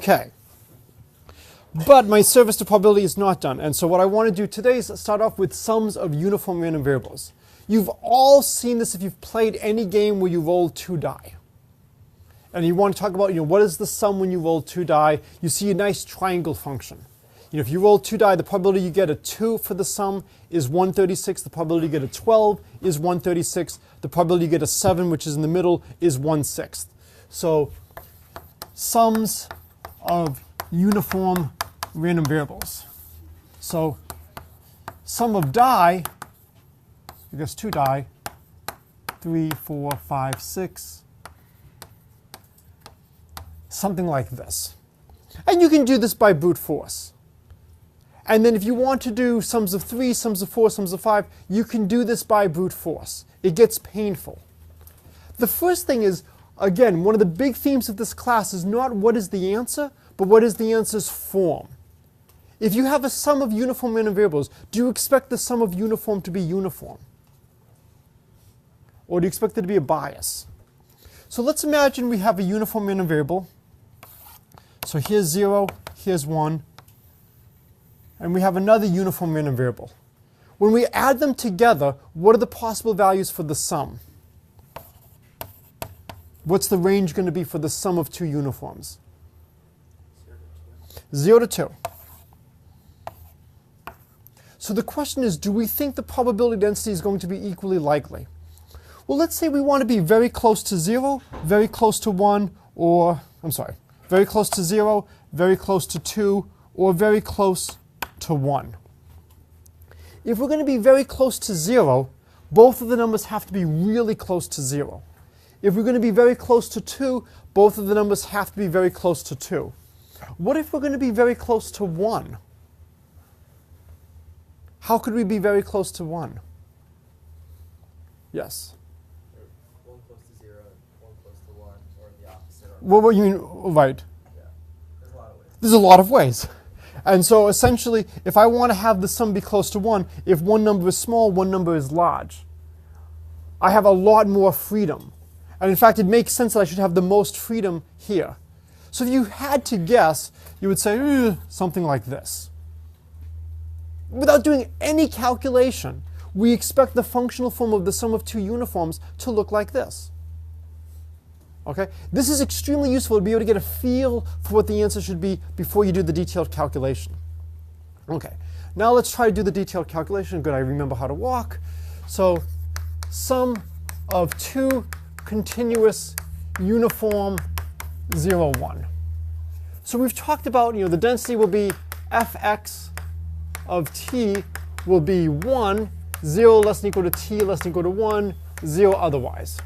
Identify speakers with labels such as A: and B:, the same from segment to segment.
A: Okay, but my service to probability is not done, and so what I want to do today is start off with sums of uniform random variables. You've all seen this if you've played any game where you roll 2 die. And you want to talk about, what is the sum when you roll 2 die? You see a nice triangle function. If you roll 2 die, the probability you get a 2 for the sum is 1/36. The probability you get a 12 is 1/36. The probability you get a 7, which is in the middle, is 1/6. So sums of uniform random variables. So sum of die, I guess 2 die, 3, 4, 5, 6, something like this. And you can do this by brute force. And then if you want to do sums of 3, sums of 4, sums of 5, you can do this by brute force. It gets painful. The first thing is, again, one of the big themes of this class is not what is the answer, but what is the answer's form. If you have a sum of uniform random variables, do you expect the sum of uniform to be uniform? Or do you expect there to be a bias? So let's imagine we have a uniform random variable. So here's 0, here's 1, and we have another uniform random variable. When we add them together, what are the possible values for the sum? What's the range going to be for the sum of two uniforms? 0 to 2. So the question is, do we think the probability density is going to be equally likely? Well, let's say we want to be very close to 0, very close to 1, or, very close to 0, very close to 2, or very close to 1. If we're going to be very close to 0, both of the numbers have to be really close to 0. If we're going to be very close to 2, both of the numbers have to be very close to 2. What if we're going to be very close to 1? How could we be very close to 1? Yes?
B: 1 close to 0, 1 close to 1, or the opposite.
A: Well, what you mean, right?
B: Yeah, there's a lot of ways.
A: There's a lot of ways. And so essentially, if I want to have the sum be close to 1, if one number is small, one number is large, I have a lot more freedom. And in fact, it makes sense that I should have the most freedom here. So if you had to guess, you would say something like this. Without doing any calculation, we expect the functional form of the sum of two uniforms to look like this. Okay? This is extremely useful to be able to get a feel for what the answer should be before you do the detailed calculation. Okay, now let's try to do the detailed calculation. Good, I remember how to walk. So sum of two continuous uniform 0, 1. So we've talked about, the density will be fx of t will be 1, 0 less than equal to t less than equal to 1, 0 otherwise.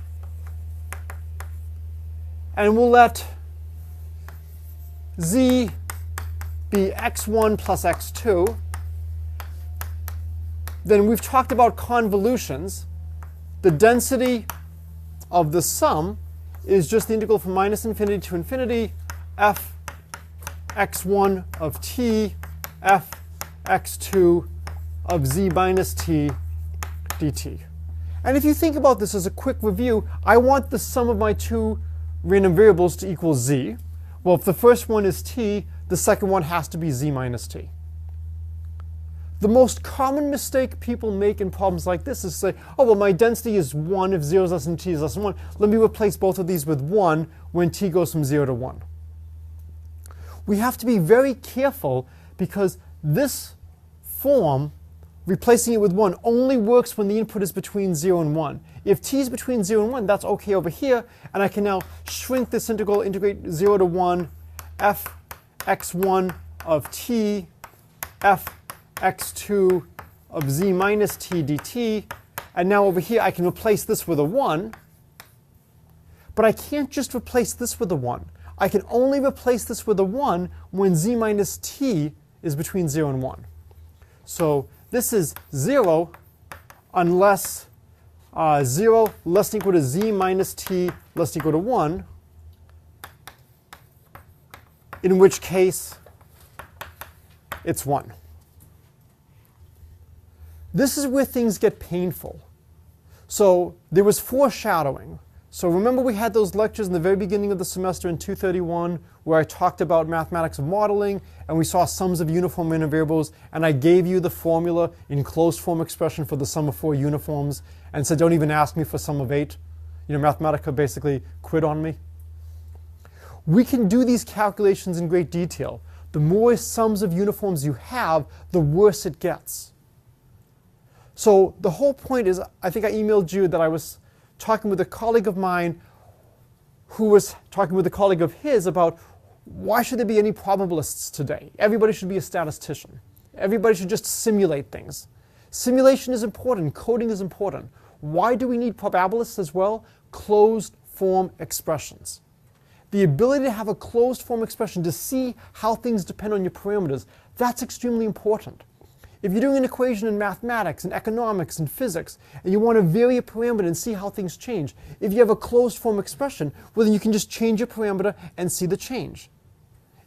A: And we'll let z be x1 plus x2. Then we've talked about convolutions. The density of the sum is just the integral from minus infinity to infinity, f x1 of t, f x2 of z minus t dt. And if you think about this as a quick review, I want the sum of my two random variables to equal z. Well, if the first one is t, the second one has to be z minus t. The most common mistake people make in problems like this is say, oh, well, my density is 1 if 0 is less than t is less than 1. Let me replace both of these with 1 when t goes from 0 to 1. We have to be very careful because this form, replacing it with 1, only works when the input is between 0 and 1. If t is between 0 and 1, that's OK over here. And I can now shrink this integral, integrate 0 to 1, f x1 of t, f x2 of z minus t dt. And now over here, I can replace this with a 1. But I can't just replace this with a 1. I can only replace this with a 1 when z minus t is between 0 and 1. So this is 0 unless 0 less than equal to z minus t less than equal to 1, in which case it's 1. This is where things get painful. So there was foreshadowing. So remember we had those lectures in the very beginning of the semester in 231 where I talked about mathematics of modeling and we saw sums of uniform random variables, and I gave you the formula in closed form expression for the sum of 4 uniforms and said don't even ask me for sum of 8. You know, Mathematica basically quit on me. We can do these calculations in great detail. The more sums of uniforms you have, the worse it gets. So the whole point is, I think I emailed you that I was talking with a colleague of mine who was talking with a colleague of his about why should there be any probabilists today? Everybody should be a statistician. Everybody should just simulate things. Simulation is important. Coding is important. Why do we need probabilists as well? Closed form expressions. The ability to have a closed form expression to see how things depend on your parameters, that's extremely important. If you're doing an equation in mathematics and economics and physics, and you want to vary a parameter and see how things change, if you have a closed form expression, well then you can just change your parameter and see the change.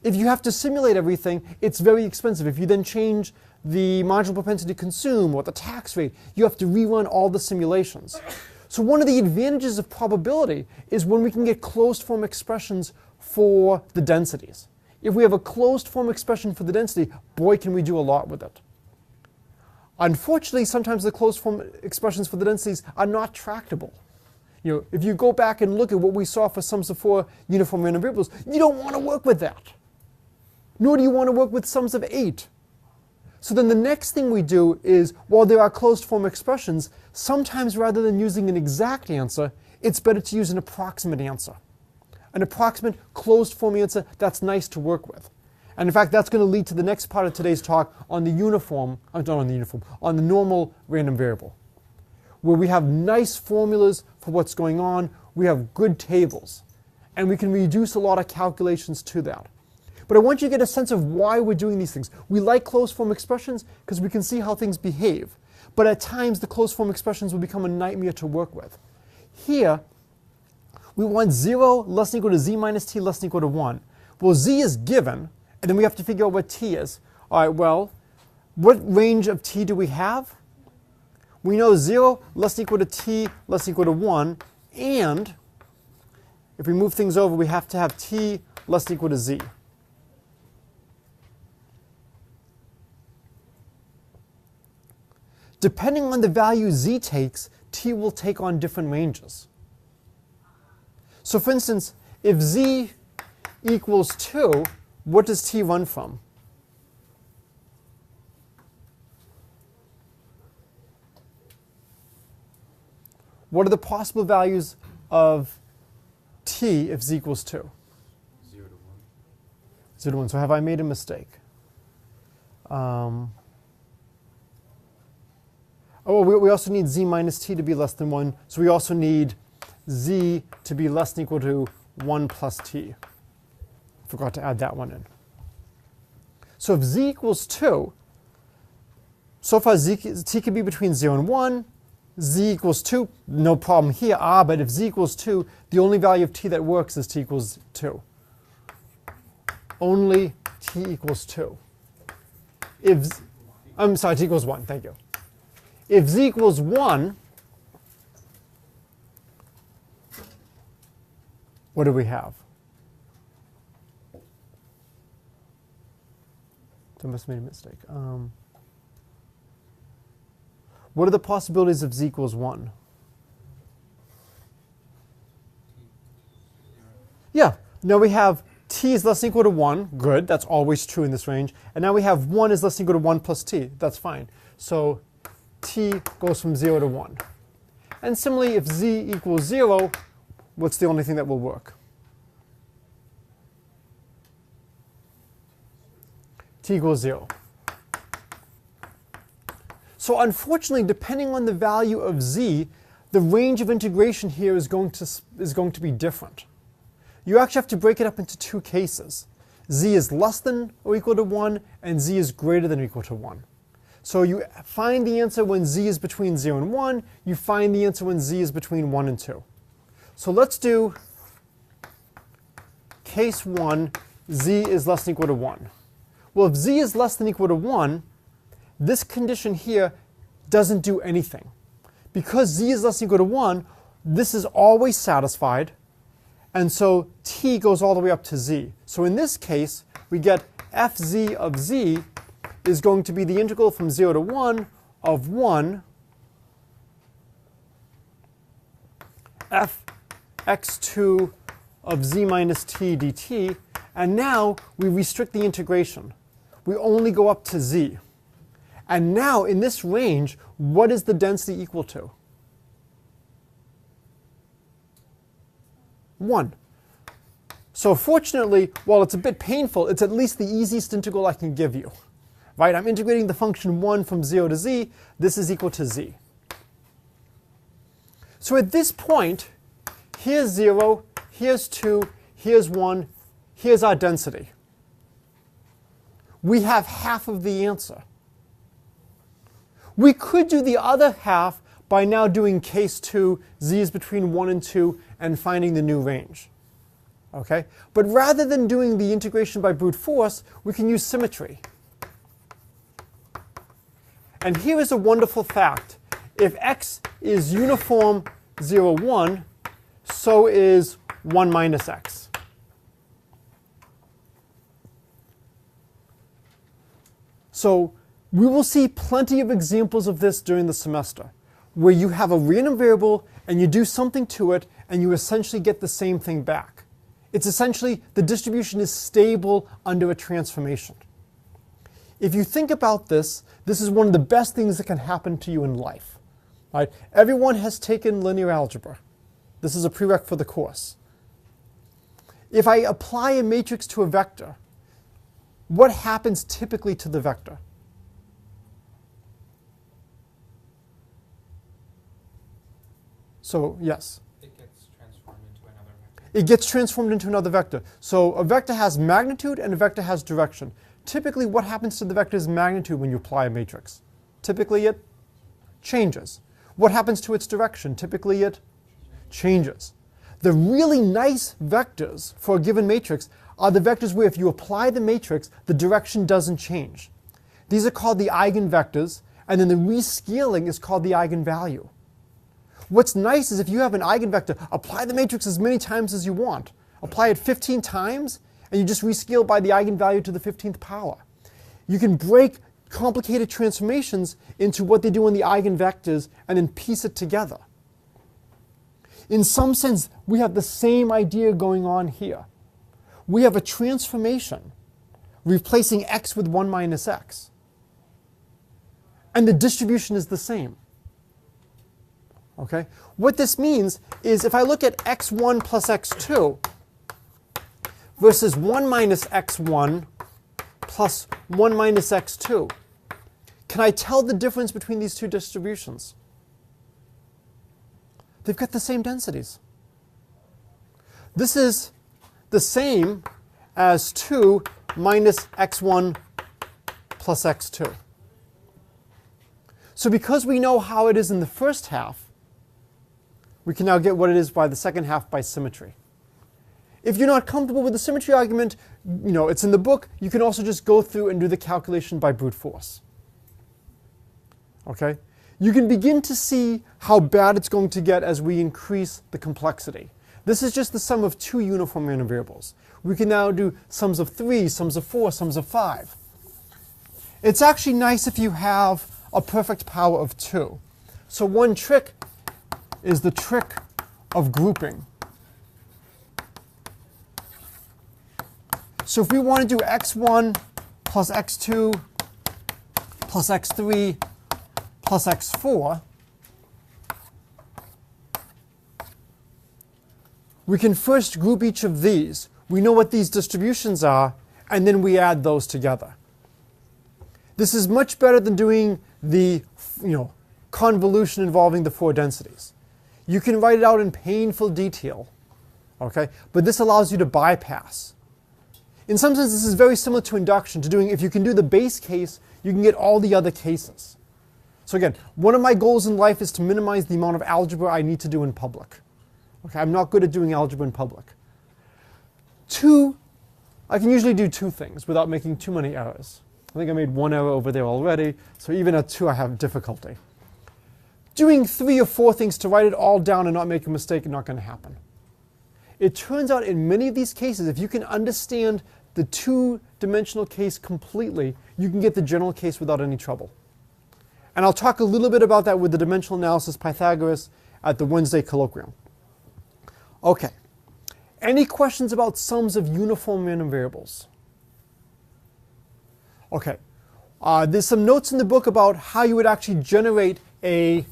A: If you have to simulate everything, it's very expensive. If you then change the marginal propensity to consume or the tax rate, you have to rerun all the simulations. So one of the advantages of probability is when we can get closed form expressions for the densities. If we have a closed form expression for the density, boy can we do a lot with it. Unfortunately, sometimes the closed form expressions for the densities are not tractable. You know, if you go back and look at what we saw for sums of 4 uniform random variables, you don't want to work with that. Nor do you want to work with sums of 8. So then the next thing we do is, while there are closed form expressions, sometimes rather than using an exact answer, it's better to use an approximate answer. An approximate closed form answer that's nice to work with. And in fact, that's going to lead to the next part of today's talk on the on the normal random variable, where we have nice formulas for what's going on, we have good tables, and we can reduce a lot of calculations to that. But I want you to get a sense of why we're doing these things. We like closed form expressions because we can see how things behave. But at times, the closed form expressions will become a nightmare to work with. Here, we want 0 less than or equal to z minus t less than or equal to 1. Well, z is given, and then we have to figure out what t is. All right, well, what range of t do we have? We know 0 less than or equal to t less than or equal to 1, and if we move things over, we have to have t less than or equal to z. Depending on the value z takes, t will take on different ranges. So for instance, if z equals 2, what does t run from? What are the possible values of t if z equals 2?
B: 0 to 1.
A: 0 to 1. So have I made a mistake? We also need z minus t to be less than 1. So we also need z to be less than or equal to 1 plus t. Forgot to add that one in. So if z equals 2, so far t can be between 0 and 1. Z equals 2, no problem here. But if z equals 2, the only value of t that works is t equals 2. Only t equals 2. I'm sorry, t equals 1. Thank you. If z equals 1, what do we have? I must have made a mistake. What are the possibilities if z equals 1? Yeah, now we have t is less than or equal to 1. Good, that's always true in this range. And now we have 1 is less than or equal to 1 plus t. That's fine. So t goes from 0 to 1. And similarly, if z equals 0, what's the only thing that will work? T equals 0. So unfortunately, depending on the value of z, the range of integration here is going to be different. You actually have to break it up into two cases. Z is less than or equal to 1, and z is greater than or equal to 1. So you find the answer when z is between 0 and 1. You find the answer when z is between 1 and 2. So let's do case 1, z is less than or equal to 1. Well, if z is less than or equal to 1, this condition here doesn't do anything. Because z is less than or equal to 1, this is always satisfied, and so t goes all the way up to z. So in this case, we get fz of z is going to be the integral from 0 to 1 of 1 fx2 of z minus t dt. And now we restrict the integration. We only go up to z. And now in this range, what is the density equal to? 1. So fortunately, while it's a bit painful, it's at least the easiest integral I can give you. Right? I'm integrating the function 1 from 0 to z. This is equal to z. So at this point, here's 0, here's 2, here's 1, here's our density. We have half of the answer. We could do the other half by now doing case 2, z is between 1 and 2, and finding the new range. Okay? But rather than doing the integration by brute force, we can use symmetry. And here is a wonderful fact. If x is uniform 0, 1, so is 1 minus x. So we will see plenty of examples of this during the semester, where you have a random variable and you do something to it and you essentially get the same thing back. It's essentially the distribution is stable under a transformation. If you think about this, this is one of the best things that can happen to you in life. Right? Everyone has taken linear algebra. This is a prereq for the course. If I apply a matrix to a vector, what happens typically to the vector? So, yes?
C: It gets transformed into another vector.
A: It gets transformed into another vector. So a vector has magnitude and a vector has direction. Typically, what happens to the vector's magnitude when you apply a matrix? Typically, it changes. What happens to its direction? Typically, it changes. The really nice vectors for a given matrix are the vectors where if you apply the matrix, the direction doesn't change. These are called the eigenvectors, and then the rescaling is called the eigenvalue. What's nice is if you have an eigenvector, apply the matrix as many times as you want. Apply it 15 times, and you just rescale by the eigenvalue to the 15th power. You can break complicated transformations into what they do in the eigenvectors and then piece it together. In some sense, we have the same idea going on here. We have a transformation replacing x with 1 minus x. And the distribution is the same. Okay? What this means is if I look at x1 plus x2 versus 1 minus x1 plus 1 minus x2, can I tell the difference between these two distributions? They've got the same densities. This is the same as 2 minus x1 plus x2. So because we know how it is in the first half, we can now get what it is by the second half by symmetry. If you're not comfortable with the symmetry argument, it's in the book. You can also just go through and do the calculation by brute force. Okay? You can begin to see how bad it's going to get as we increase the complexity. This is just the sum of two uniform random variables. We can now do sums of 3, sums of 4, sums of 5. It's actually nice if you have a perfect power of 2. So one trick is the trick of grouping. So if we want to do x1 plus x2 plus x3 plus x4, we can first group each of these. We know what these distributions are, and then we add those together. This is much better than doing the convolution involving the 4 densities. You can write it out in painful detail, okay? But this allows you to bypass. In some sense, this is very similar to induction, to doing, if you can do the base case, you can get all the other cases. So again, one of my goals in life is to minimize the amount of algebra I need to do in public. Okay, I'm not good at doing algebra in public. 2, I can usually do 2 things without making too many errors. I think I made 1 error over there already, so even at 2 I have difficulty. doing 3 or 4 things to write it all down and not make a mistake is not going to happen. It turns out in many of these cases, if you can understand the 2-dimensional case completely, you can get the general case without any trouble. And I'll talk a little bit about that with the dimensional analysis Pythagoras at the Wednesday colloquium. Okay. Any questions about sums of uniform random variables? Okay. There's some notes in the book about how you would actually generate a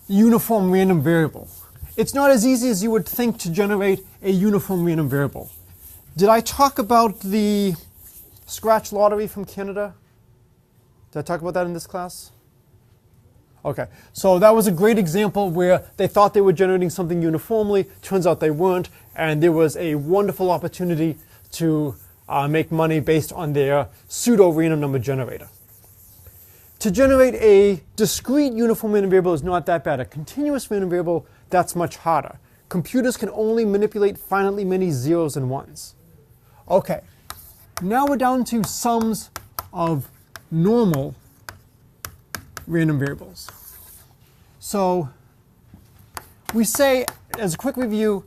A: uniform random variable. It's not as easy as you would think to generate a uniform random variable. Did I talk about the scratch lottery from Canada? Did I talk about that in this class? Okay, so that was a great example where they thought they were generating something uniformly. Turns out they weren't, and there was a wonderful opportunity to make money based on their pseudo-random number generator. To generate a discrete uniform random variable is not that bad. A continuous random variable, that's much harder. Computers can only manipulate finitely many zeros and ones. Okay, now we're down to sums of normal random variables. So we say, as a quick review,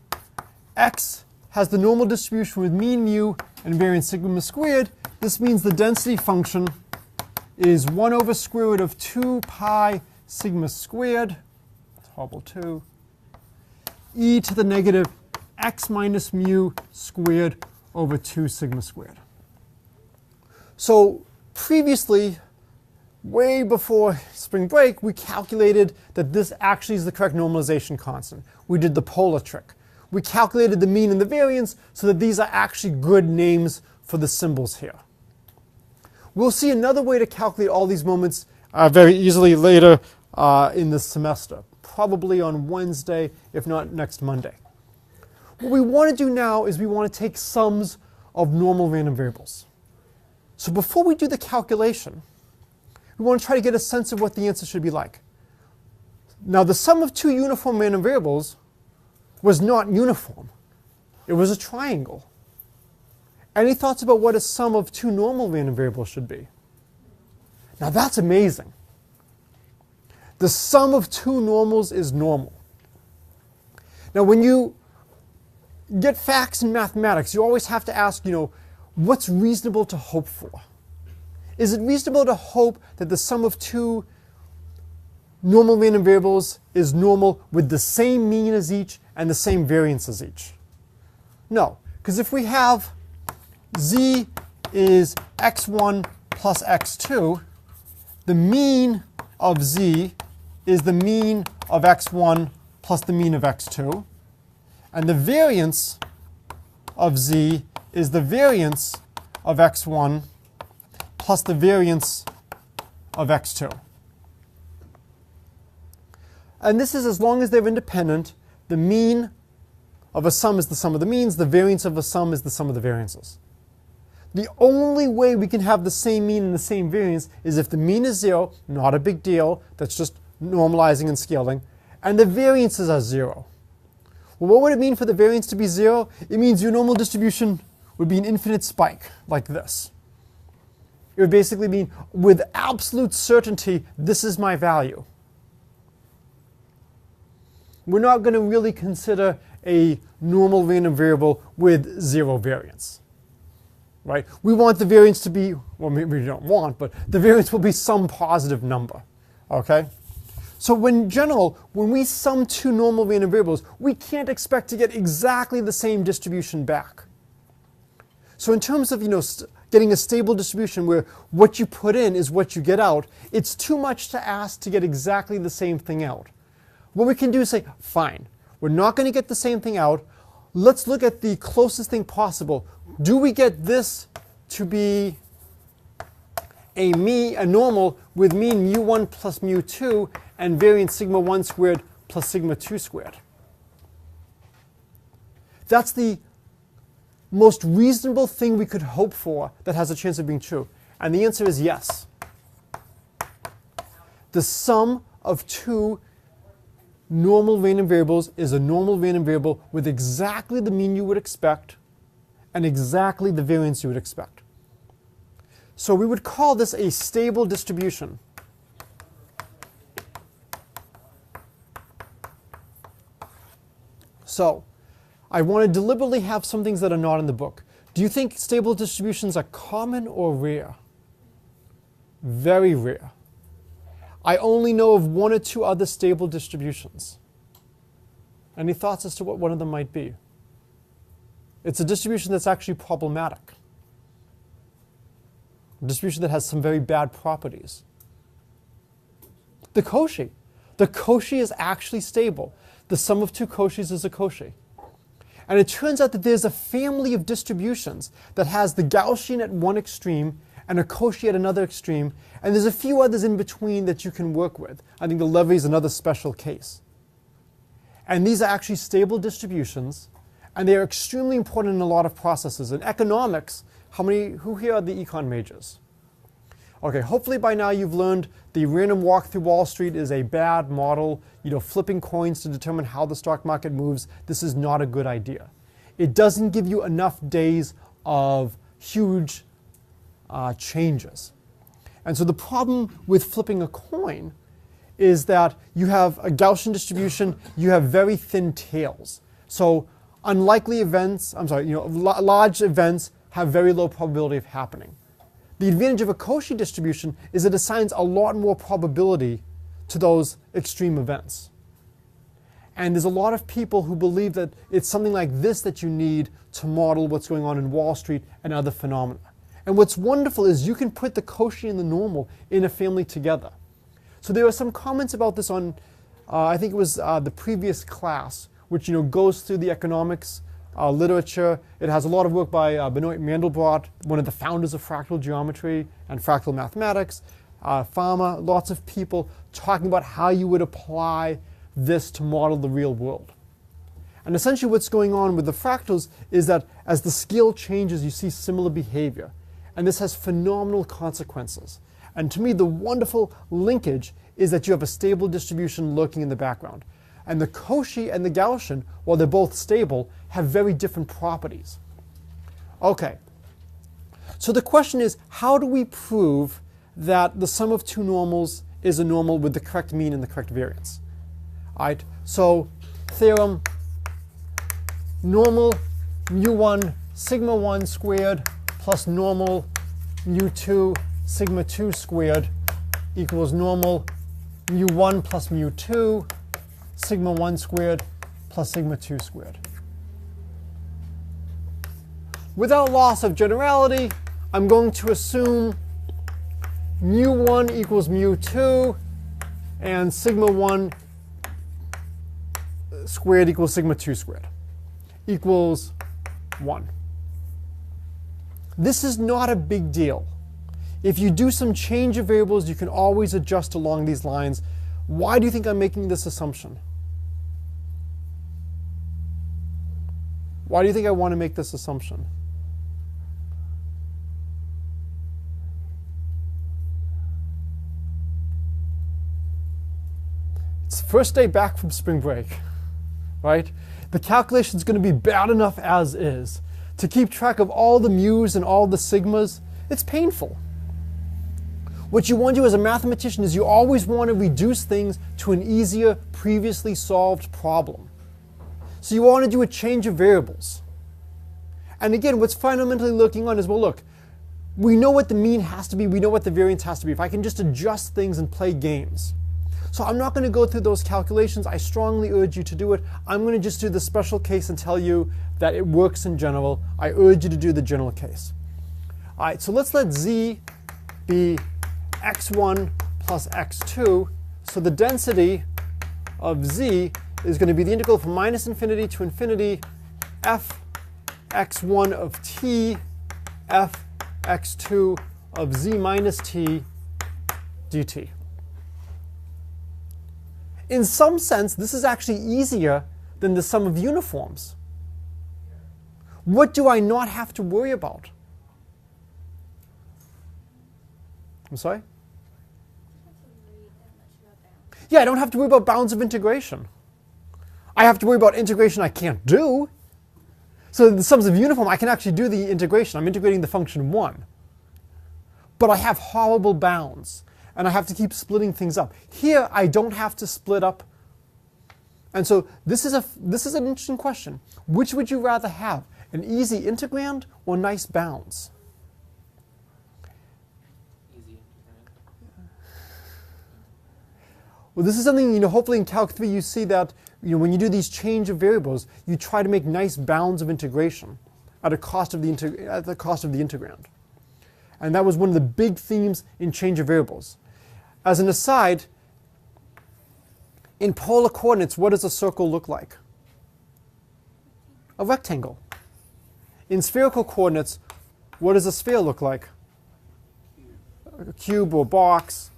A: x has the normal distribution with mean mu and variance sigma squared. This means the density function is 1 over square root of 2 pi sigma squared, that's horrible 2, e to the negative x minus mu squared over 2 sigma squared. So previously, way before spring break, we calculated that this actually is the correct normalization constant. We did the polar trick. We calculated the mean and the variance so that these are actually good names for the symbols here. We'll see another way to calculate all these moments very easily later in this semester, probably on Wednesday, if not next Monday. What we want to do now is we want to take sums of normal random variables. So before we do the calculation, we want to try to get a sense of what the answer should be like. Now, the sum of 2 uniform random variables was not uniform. It was a triangle. Any thoughts about what a sum of 2 normal random variables should be? Now, that's amazing. The sum of 2 normals is normal. Now, when you get facts in mathematics, you always have to ask, what's reasonable to hope for? Is it reasonable to hope that the sum of 2 normal random variables is normal with the same mean as each and the same variance as each? No, because if we have z is x1 plus x2, the mean of z is the mean of x1 plus the mean of x2, and the variance of z is the variance of x1 plus the variance of x2. And this is as long as they're independent. The mean of a sum is the sum of the means. The variance of a sum is the sum of the variances. The only way we can have the same mean and the same variance is if the mean is 0, not a big deal, that's just normalizing and scaling, and the variances are 0. Well, what would it mean for the variance to be 0? It means your normal distribution would be an infinite spike, like this. It would basically mean, with absolute certainty, this is my value. We're not going to really consider a normal random variable with 0 variance. Right? We want the variance to be, well, maybe we don't want, but the variance will be some positive number. Okay? So in general, when we sum 2 normal random variables, we can't expect to get exactly the same distribution back. So in terms of getting a stable distribution where what you put in is what you get out, it's too much to ask to get exactly the same thing out. What we can do is say, fine, we're not going to get the same thing out. Let's look at the closest thing possible. Do we get this to be a normal with mean mu1 plus mu2 and variance sigma 1 squared plus sigma 2 squared? That's the most reasonable thing we could hope for that has a chance of being true. And the answer is yes. The sum of 2 normal random variables is a normal random variable with exactly the mean you would expect and exactly the variance you would expect. So we would call this a stable distribution. So I want to deliberately have some things that are not in the book. Do you think stable distributions are common or rare? Very rare. I only know of 1 or 2 other stable distributions. Any thoughts as to what one of them might be? It's a distribution that's actually problematic. A distribution that has some very bad properties. The Cauchy. The Cauchy is actually stable. The sum of 2 Cauchys is a Cauchy. And it turns out that there's a family of distributions that has the Gaussian at one extreme and a Cauchy at another extreme, and there's a few others in between that you can work with. I think the Levy is another special case. And these are actually stable distributions, and they are extremely important in a lot of processes. In economics, who here are the econ majors? Okay, hopefully by now you've learned the random walk through Wall Street is a bad model. Flipping coins to determine how the stock market moves, this is not a good idea. It doesn't give you enough days of huge changes. And so the problem with flipping a coin is that you have a Gaussian distribution, you have very thin tails. So unlikely events, large events have very low probability of happening. The advantage of a Cauchy distribution is it assigns a lot more probability to those extreme events. And there's a lot of people who believe that it's something like this that you need to model what's going on in Wall Street and other phenomena. And what's wonderful is you can put the Cauchy and the normal in a family together. So there are some comments about this on, I think it was the previous class, which goes through the economics literature. It has a lot of work by Benoit Mandelbrot, one of the founders of fractal geometry and fractal mathematics, Farmer, lots of people talking about how you would apply this to model the real world. And essentially what's going on with the fractals is that as the scale changes, you see similar behavior. And this has phenomenal consequences. And to me, the wonderful linkage is that you have a stable distribution lurking in the background. And the Cauchy and the Gaussian, while they're both stable, have very different properties. Okay, so the question is, how do we prove that the sum of 2 normals is a normal with the correct mean and the correct variance? All right, so theorem, normal mu1 sigma 1 squared plus normal mu2 sigma 2 squared equals normal mu1 plus mu2 sigma 1 squared plus sigma 2 squared. Without loss of generality, I'm going to assume mu1 equals mu2 and sigma 1 squared equals sigma 2 squared equals 1. This is not a big deal. If you do some change of variables, you can always adjust along these lines. Why do you think I'm making this assumption? Why do you think I want to make this assumption? It's the first day back from spring break, right? The calculation is going to be bad enough as is. To keep track of all the mu's and all the sigmas, it's painful. What you want to do as a mathematician is you always want to reduce things to an easier, previously solved problem. So you want to do a change of variables. And again, what's fundamentally looking on is, well, look, we know what the mean has to be, we know what the variance has to be. If I can just adjust things and play games. So I'm not going to go through those calculations. I strongly urge you to do it. I'm going to just do the special case and tell you that it works in general. I urge you to do the general case. All right, so let's let z be x1 plus x2. So the density of z is going to be the integral from minus infinity to infinity f x1 of t f x2 of z minus t dt. In some sense, this is actually easier than the sum of uniforms. What do I not have to worry about? I'm sorry? Yeah, I don't have to worry about bounds of integration. I have to worry about integration I can't do. So the sums of uniform, I can actually do the integration. I'm integrating the function 1. But I have horrible bounds. And I have to keep splitting things up. Here, I don't have to split up And so this is an interesting question. Which would you rather have, an easy integrand or nice bounds?
C: Easy integrand.
A: Well, this is something, hopefully in Calc 3 you see that, when you do these change of variables, you try to make nice bounds of integration at the cost of the integrand. And that was one of the big themes in change of variables. As an aside, in polar coordinates, what does a circle look like? A rectangle. In spherical coordinates, what does a sphere look like? A cube or box.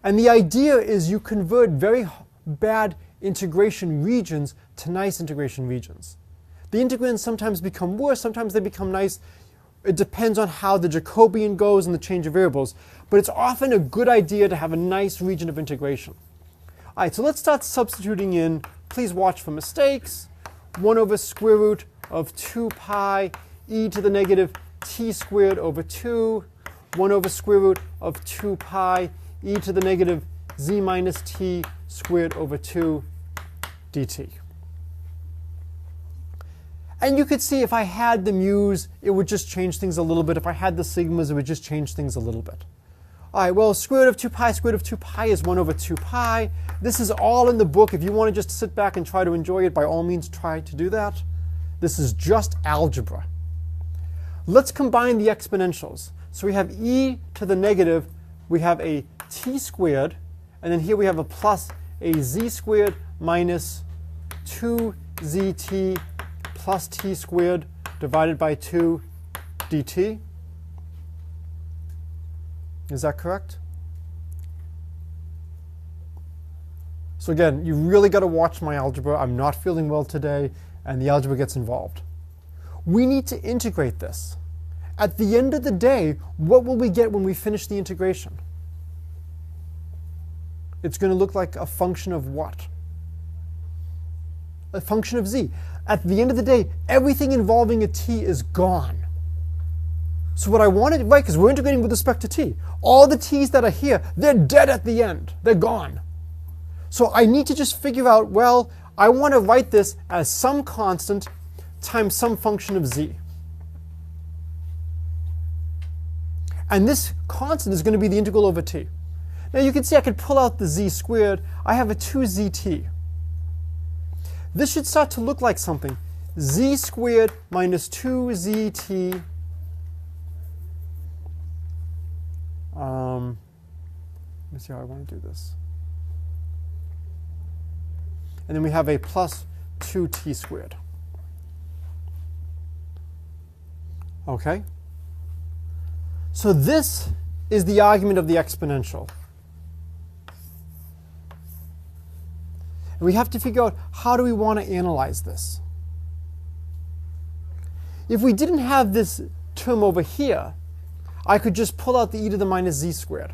A: And the idea is you convert very bad integration regions to nice integration regions. The integrands sometimes become worse, sometimes they become nice. It depends on how the Jacobian goes and the change of variables. But it's often a good idea to have a nice region of integration. All right, so let's start substituting in. Please watch for mistakes. 1 over square root of 2 pi e to the negative t squared over 2. 1 over square root of 2 pi e to the negative z minus t squared over 2 dt. And you could see if I had the mu's, it would just change things a little bit. If I had the sigmas, it would just change things a little bit. All right, well, square root of 2 pi is 1 over 2 pi. This is all in the book. If you want to just sit back and try to enjoy it, by all means, try to do that. This is just algebra. Let's combine the exponentials. So we have e to the negative, we have a t squared, and then here we have a plus a z squared minus 2zt plus t squared divided by 2 dt. Is that correct? So again, you really got to watch my algebra. I'm not feeling well today, and the algebra gets involved. We need to integrate this. At the end of the day, what will we get when we finish the integration? It's going to look like a function of what? A function of z. At the end of the day, everything involving a t is gone. So what I wanted, right, because we're integrating with respect to t. All the t's that are here, they're dead at the end. They're gone. So I need to just figure out, well, I want to write this as some constant times some function of z. And this constant is going to be the integral over t. Now you can see I could pull out the z squared. I have a 2zt. This should start to look like something. Z squared minus 2zt. Let me see how I want to do this. And then we have a plus 2t squared. Okay? So this is the argument of the exponential. And we have to figure out, how do we want to analyze this? If we didn't have this term over here, I could just pull out the e to the minus z squared.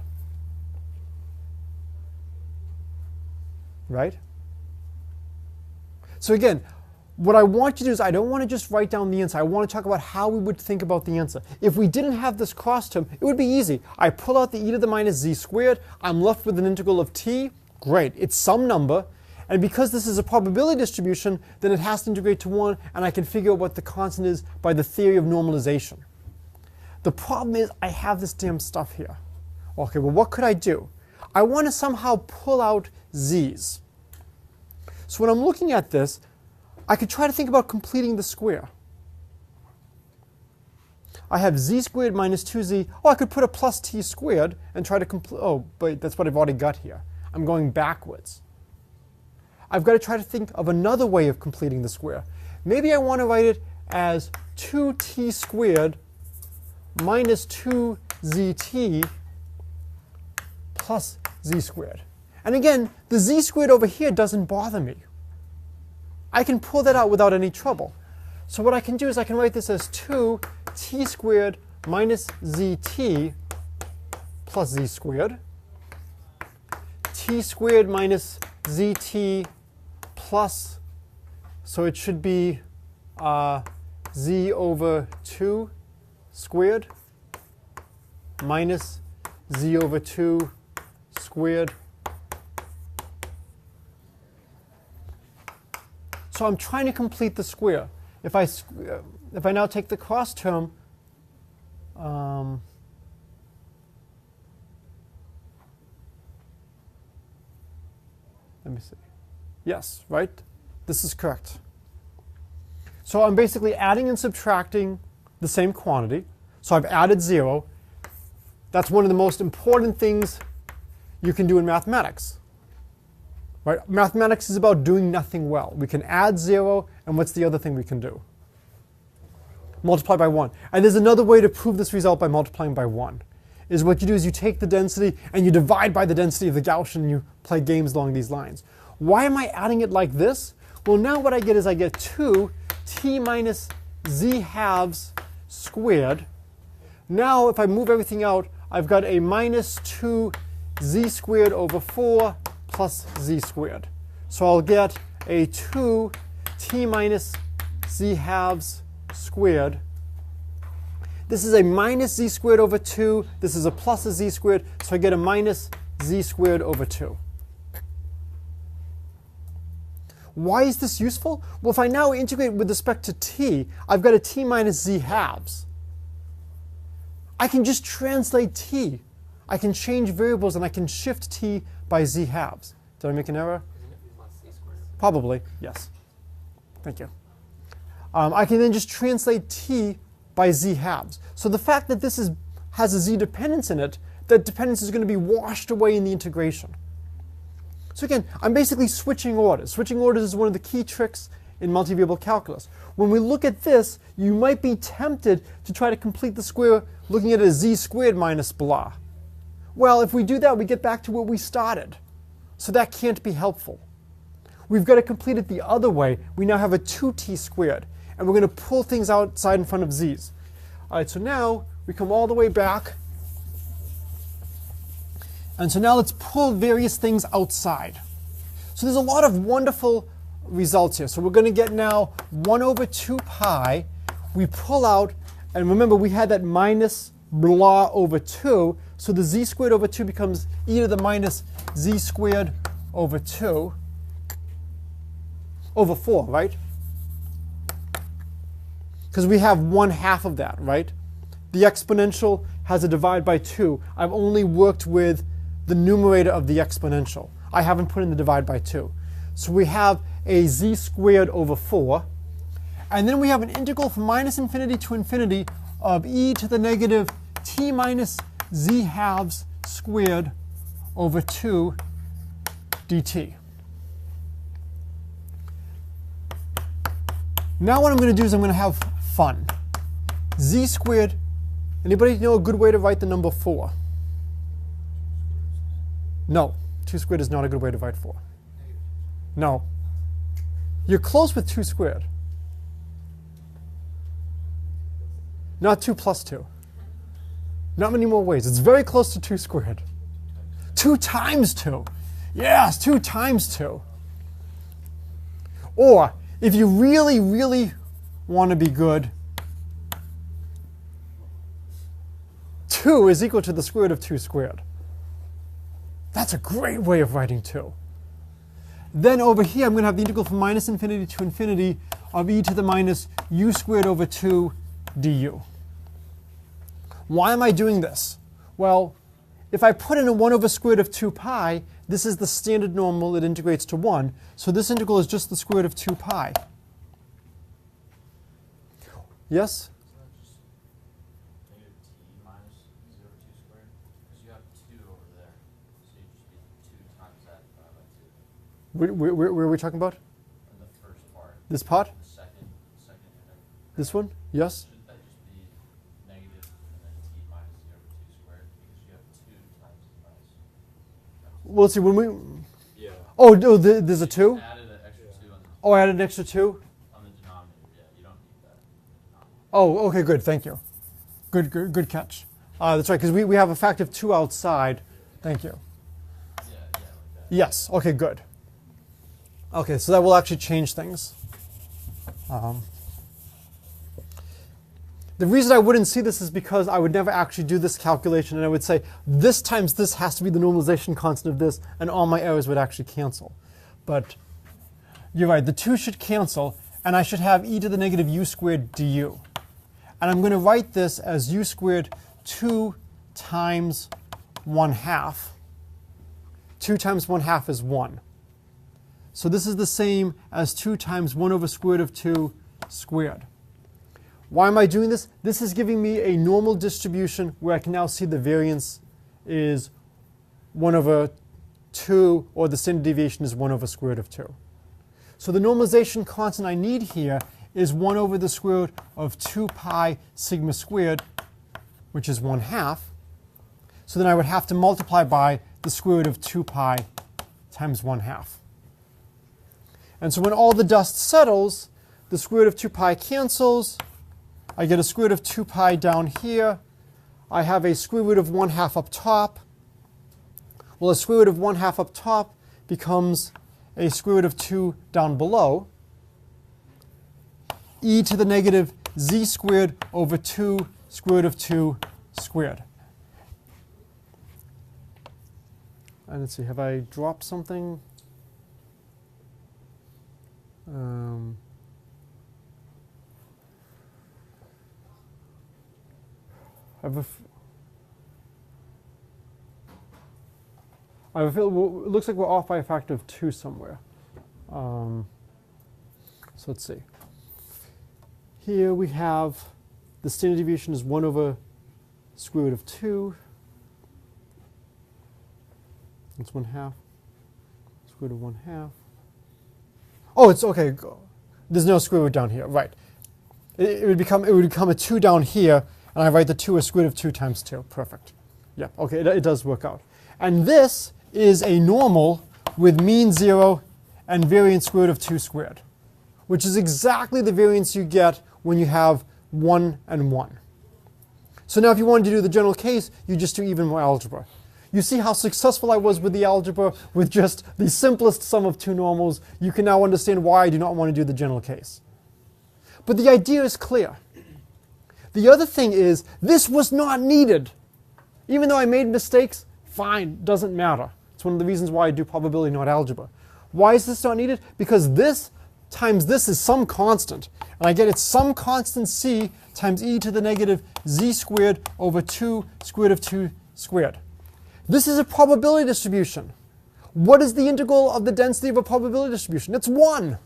A: Right? So again, what I want you to do is, I don't want to just write down the answer. I want to talk about how we would think about the answer. If we didn't have this cross term, it would be easy. I pull out the e to the minus z squared. I'm left with an integral of t. Great. It's some number. And because this is a probability distribution, then it has to integrate to 1, and I can figure out what the constant is by the theory of normalization. The problem is I have this damn stuff here. Okay, well, what could I do? I want to somehow pull out z's. So when I'm looking at this, I could try to think about completing the square. I have z squared minus 2z. Oh, I could put a plus t squared and try to complete. Oh, but that's what I've already got here. I'm going backwards. I've got to try to think of another way of completing the square. Maybe I want to write it as 2t squared minus 2zt plus z squared. And again, the z squared over here doesn't bother me. I can pull that out without any trouble. So what I can do is I can write this as 2t squared minus zt plus z squared, t squared minus zt plus, so it should be z over 2 squared minus z over 2 squared So I'm trying to complete the square. If I now take the cross term, let me see. Yes, right? This is correct. So I'm basically adding and subtracting the same quantity. So I've added 0. That's one of the most important things you can do in mathematics. Right? Mathematics is about doing nothing well. We can add 0, and what's the other thing we can do? Multiply by 1. And there's another way to prove this result by multiplying by 1. Is what you do is you take the density and you divide by the density of the Gaussian and you play games along these lines. Why am I adding it like this? Well, now what I get is I get 2t minus z halves squared. Now if I move everything out, I've got a minus 2z squared over 4 plus z squared. So I'll get a 2t minus z halves squared. This is a minus z squared over 2. This is a plus a z squared. So I get a minus z squared over 2. Why is this useful? Well, if I now integrate with respect to t, I've got a t minus z halves. I can just translate t. I can change variables and I can shift t by z halves. Did I make an error?
C: Isn't it plus c squared?
A: Probably, yes. Thank you. I can then just translate t by z halves. So the fact that this has a z dependence in it, that dependence is going to be washed away in the integration. So again, I'm basically switching orders. Switching orders is one of the key tricks in multivariable calculus. When we look at this, you might be tempted to try to complete the square looking at a z squared minus blah. Well, if we do that, we get back to where we started. So that can't be helpful. We've got to complete it the other way. We now have a 2t squared. And we're going to pull things outside in front of z's. All right, so now we come all the way back. And so now let's pull various things outside. So there's a lot of wonderful results here. So we're going to get now 1 over 2 pi. We pull out, and remember we had that minus blah over 2. So the z squared over 2 becomes e to the minus z squared over 2 over 4, right? Because we have 1/2 of that, right? The exponential has a divide by 2. I've only worked with the numerator of the exponential. I haven't put in the divide by 2. So we have a z squared over 4. And then we have an integral from minus infinity to infinity of e to the negative t minus z halves squared over 2 dt. Now what I'm going to do is I'm going to have fun. Z squared, anybody know a good way to write the number 4? No, 2 squared is not a good way to write 4. No. You're close with 2 squared. Not 2 plus 2. Not many more ways. It's very close to 2 squared. 2 times 2. Yes, 2 times 2. Or, if you really, really want to be good, 2 is equal to the square root of 2 squared. That's a great way of writing 2. Then over here, I'm going to have the integral from minus infinity to infinity of e to the minus u squared over 2 du. Why am I doing this? Well, if I put in a 1 over square root of 2 pi, this is the standard normal that integrates to 1. So this integral is just the square root of 2 pi. Yes?
D: Negative t minus 0 over 2 squared? Because you have 2 over there. So you just get 2 times that divided by 2.
A: Where are we talking about?
D: In the first part.
A: This part?
D: The second integral.
A: This one? Yes?
D: Should that just be negative and then t minus 0 over 2 squared? Because you have 2 times t minus.
A: Well, let's see, when we...
B: Yeah.
A: Oh, there's a 2?
D: Added an extra 2 on the,
A: Oh, I added an extra 2?
D: on the denominator. Yeah, you don't need that.
A: Oh, okay, good, thank you. Good catch. That's right, because we have a factor of 2 outside. Thank you.
D: Yeah, like that.
A: Yes, okay, good. Okay, so that will actually change things. The reason I wouldn't see this is because I would never actually do this calculation, and I would say this times this has to be the normalization constant of this, and all my errors would actually cancel. But you're right, the 2 should cancel, and I should have e to the negative u squared du. And I'm going to write this as u squared 2 times 1/2. 2 times 1/2 is 1. So this is the same as 2 times 1 over square root of 2 squared. Why am I doing this? This is giving me a normal distribution where I can now see the variance is 1 over 2, or the standard deviation is 1 over square root of 2. So the normalization constant I need here is 1 over the square root of 2 pi sigma squared, which is 1/2. So then I would have to multiply by the square root of 2 pi times 1/2. And so when all the dust settles, the square root of 2 pi cancels. I get a square root of 2 pi down here. I have a square root of 1/2 up top. Well, a square root of 1/2 up top becomes a square root of 2 down below. E to the negative z squared over 2 square root of 2 squared. And let's see, have I dropped something? I have a feel, it looks like we're off by a factor of 2 somewhere. So let's see. Here we have the standard deviation is 1 over square root of 2. It's 1/2. Square root of 1/2. Oh, it's okay. There's no square root down here, right? It would become a 2 down here, and I write the 2 as square root of 2 times 2. Perfect. Yeah. Okay. It does work out. And this is a normal with mean 0 and variance square root of 2 squared, which is exactly the variance you get when you have 1 and 1. So now if you wanted to do the general case, you just do even more algebra. You see how successful I was with the algebra with just the simplest sum of 2 normals. You can now understand why I do not want to do the general case. But the idea is clear. The other thing is, this was not needed. Even though I made mistakes, fine, doesn't matter. It's one of the reasons why I do probability, not algebra. Why is this not needed? Because this times this is some constant. And I get it's some constant c times e to the negative z squared over 2 square root of 2 squared. This is a probability distribution. What is the integral of the density of a probability distribution? It's 1.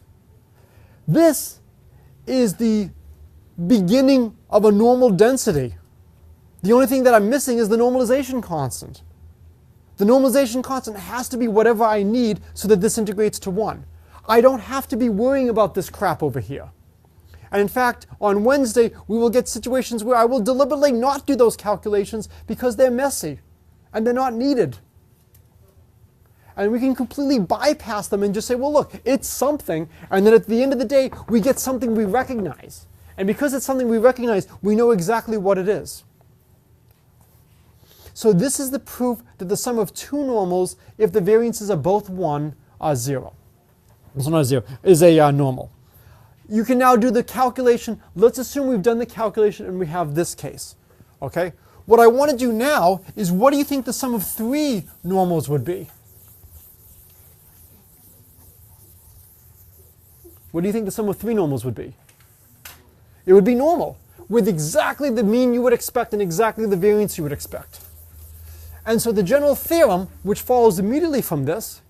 A: This is the beginning of a normal density. The only thing that I'm missing is the normalization constant. The normalization constant has to be whatever I need so that this integrates to 1. I don't have to be worrying about this crap over here. And in fact, on Wednesday, we will get situations where I will deliberately not do those calculations because they're messy and they're not needed. And we can completely bypass them and just say, well, look, it's something. And then at the end of the day, we get something we recognize. And because it's something we recognize, we know exactly what it is. So this is the proof that the sum of 2 normals, if the variances are both 1, are 0. It's not 0, is a normal. You can now do the calculation. Let's assume we've done the calculation and we have this case. Okay? What I want to do now is, what do you think the sum of 3 normals would be? What do you think the sum of 3 normals would be? It would be normal, with exactly the mean you would expect and exactly the variance you would expect. And so the general theorem, which follows immediately from this,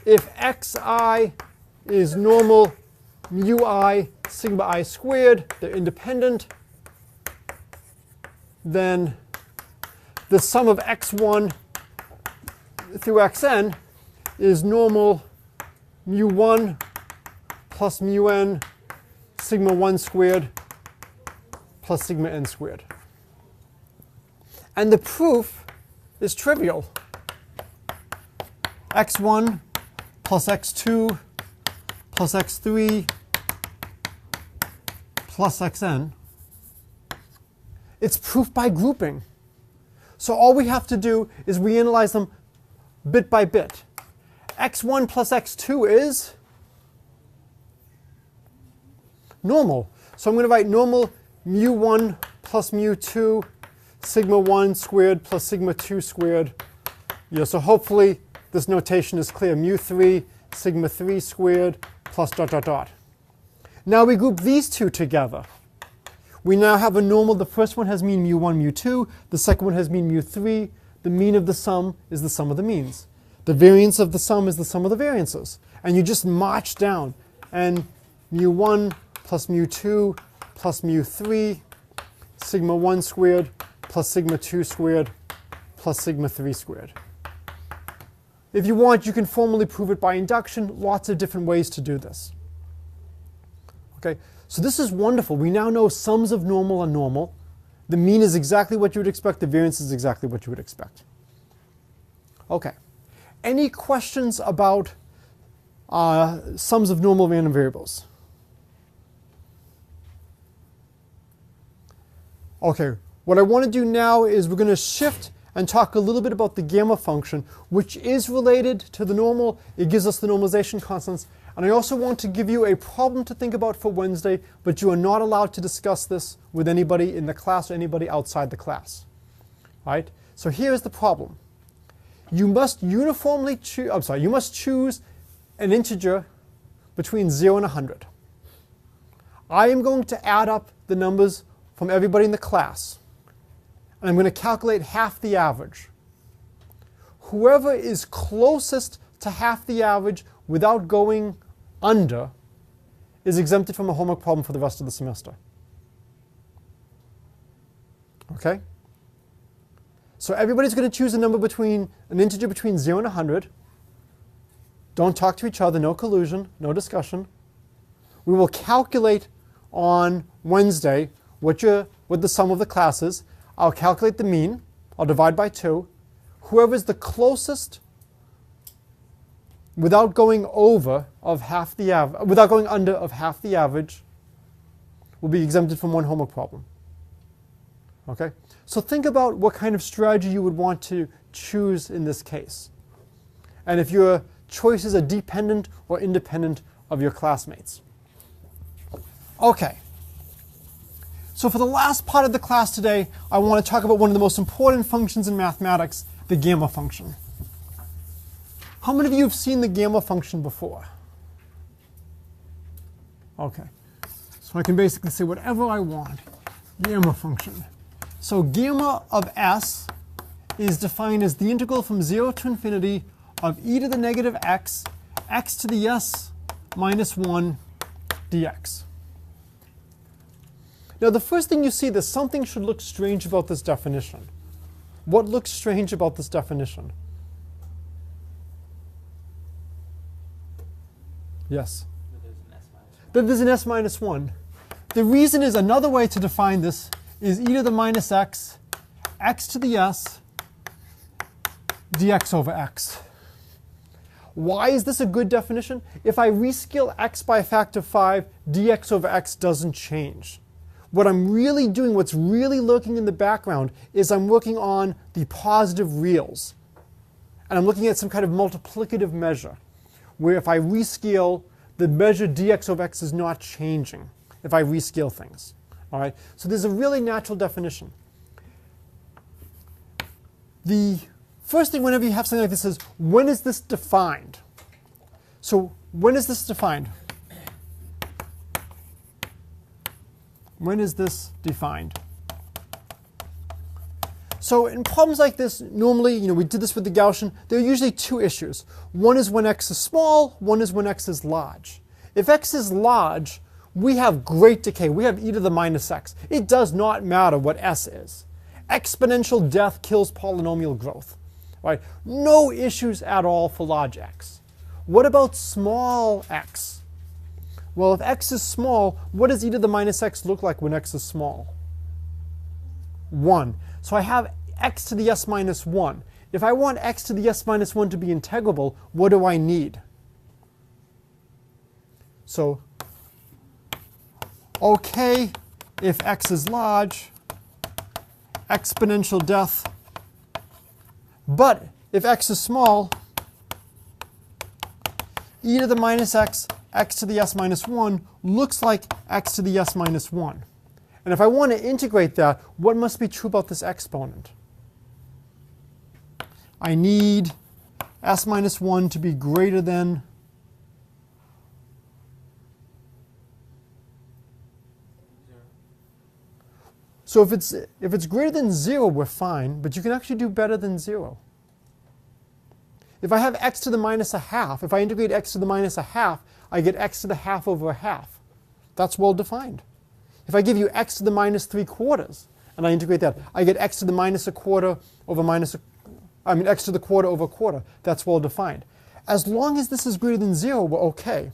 A: if xi is normal mu I sigma I squared, they're independent, then the sum of x1 through xn is normal mu1 plus mu n sigma 1 squared plus sigma n squared. And the proof is trivial. x1 plus x2 plus x3 plus xn. It's proof by grouping. So all we have to do is reanalyze them bit by bit. x1 plus x2 is normal. So I'm going to write normal mu1 plus mu2 sigma 1 squared plus sigma 2 squared. So hopefully this notation is clear. Mu3 sigma 3 squared plus dot dot dot. Now we group these two together. We now have a normal. The first one has mean mu1, mu2. The second one has mean mu3. The mean of the sum is the sum of the means. The variance of the sum is the sum of the variances. And you just march down. And mu1 plus mu2 plus mu3, sigma 1 squared plus sigma 2 squared plus sigma 3 squared. If you want, you can formally prove it by induction. Lots of different ways to do this. Okay, so this is wonderful. We now know sums of normal are normal. The mean is exactly what you would expect. The variance is exactly what you would expect. Okay, any questions about sums of normal random variables? Okay, what I want to do now is we're going to shift and talk a little bit about the gamma function, which is related to the normal. It gives us the normalization constants. And I also want to give you a problem to think about for Wednesday, but you are not allowed to discuss this with anybody in the class or anybody outside the class. Right? So here's the problem. You must uniformly choose, you must choose an integer between 0 and 100. I am going to add up the numbers from everybody in the class. And I'm going to calculate half the average. Whoever is closest to half the average without going under is exempted from a homework problem for the rest of the semester. Okay? So everybody's going to choose a number between, an integer between 0 and 100. Don't talk to each other, no collusion, no discussion. We will calculate on Wednesday what the sum of the class is. I'll calculate the mean. I'll divide by 2. Whoever's the closest without going over of half the average, without going under of half the average, will be exempted from one homework problem. Okay? So think about what kind of strategy you would want to choose in this case. And if your choices are dependent or independent of your classmates. Okay. So for the last part of the class today, I want to talk about one of the most important functions in mathematics, the gamma function. How many of you have seen the gamma function before? Okay. So I can basically say whatever I want. Gamma function. So gamma of s is defined as the integral from 0 to infinity of e to the negative x, x to the s minus 1 dx. Now the first thing you see that something should look strange about this definition. What looks strange about this definition? Yes? That there's an s minus 1. The reason is another way to define this is e to the minus x, x to the s, dx over x. Why is this a good definition? If I rescale x by a factor of 5, dx over x doesn't change. What I'm really doing, what's really lurking in the background, is I'm working on the positive reals. And I'm looking at some kind of multiplicative measure, where if I rescale, the measure dx over x is not changing if I rescale things. All right? So there's a really natural definition. The first thing whenever you have something like this is, when is this defined? So when is this defined? When is this defined? So in problems like this, normally, we did this with the Gaussian, there are usually two issues. One is when x is small, one is when x is large. If x is large, we have great decay. We have e to the minus x. It does not matter what s is. Exponential death kills polynomial growth. Right? No issues at all for large x. What about small x? Well, if x is small, what does e to the minus x look like when x is small? 1. So I have x to the s minus 1. If I want x to the s minus 1 to be integrable, what do I need? So, okay, if x is large, exponential death. But if x is small, e to the minus x, x to the s minus 1 looks like x to the s minus 1. And if I want to integrate that, what must be true about this exponent? I need s minus 1 to be greater than So if it's greater than 0, we're fine, but you can actually do better than 0. If I have x to the minus a half, if I integrate x to the minus a half, I get x to the half over a half. That's well defined. If I give you x to the minus 3/4, and I integrate that, I get x to the minus a quarter over x to the quarter over a quarter. That's well defined. As long as this is greater than 0, we're OK.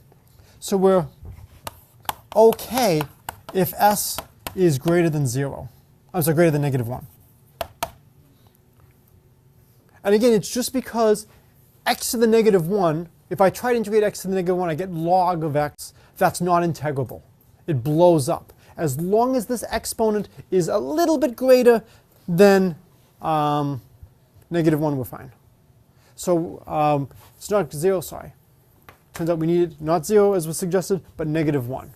A: So we're OK if s is greater than 0. I'm sorry, greater than -1. And again, it's just because x to the -1, if I try to integrate x to the -1, I get log of x. That's not integrable. It blows up. As long as this exponent is a little bit greater than -1, we're fine. So it's not 0, sorry. Turns out we needed not 0 as was suggested, but -1.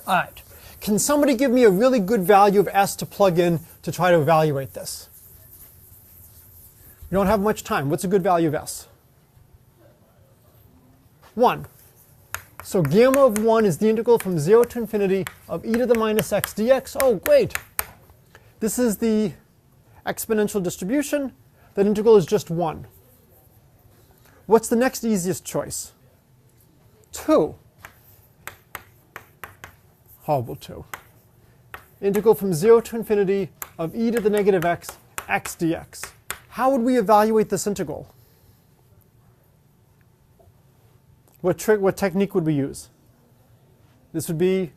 A: All right. Can somebody give me a really good value of s to plug in to try to evaluate this? We don't have much time. What's a good value of s? 1. So gamma of 1 is the integral from 0 to infinity of e to the minus x dx. Oh, great. This is the exponential distribution. That integral is just 1. What's the next easiest choice? 2. Horrible 2. Integral from 0 to infinity of e to the negative x, x dx. How would we evaluate this integral? What technique would we use? This would be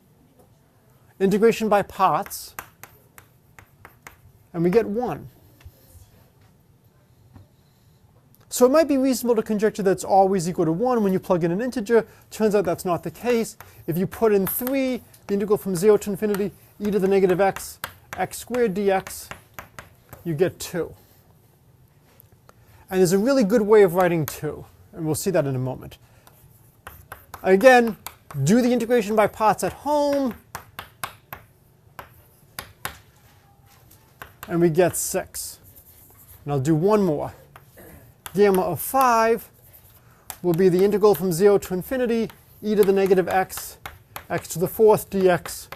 A: integration by parts, and we get 1. So it might be reasonable to conjecture that it's always equal to 1 when you plug in an integer. Turns out that's not the case. If you put in 3, the integral from 0 to infinity, e to the negative x, x squared dx, you get 2. And there's a really good way of writing 2, and we'll see that in a moment. Again, do the integration by parts at home, and we get 6. And I'll do one more. Gamma of 5 will be the integral from 0 to infinity, e to the negative x, x to the 4th dx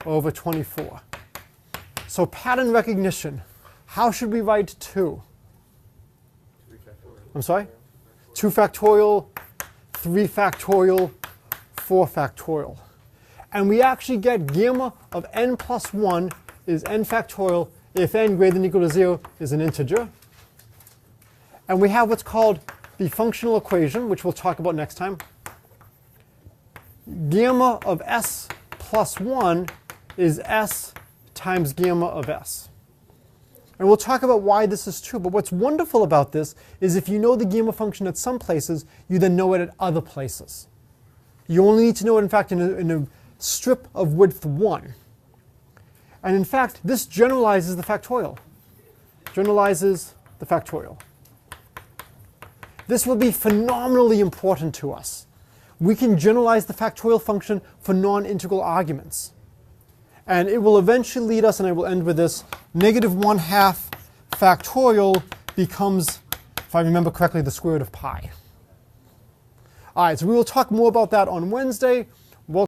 A: over 24. So pattern recognition. How should we write 2? I'm sorry? 2 factorial, 3 factorial, 4 factorial. And we actually get gamma of n plus 1 is n factorial if n greater than or equal to 0 is an integer. And we have what's called the functional equation, which we'll talk about next time. Gamma of s plus 1 is s times gamma of s. And we'll talk about why this is true. But what's wonderful about this is if you know the gamma function at some places, you then know it at other places. You only need to know it, in fact, in a strip of width 1. And in fact, this generalizes the factorial. Generalizes the factorial. This will be phenomenally important to us. We can generalize the factorial function for non-integral arguments. And it will eventually lead us, and I will end with this, -1/2 factorial becomes, if I remember correctly, the square root of pi. All right, so we will talk more about that on Wednesday.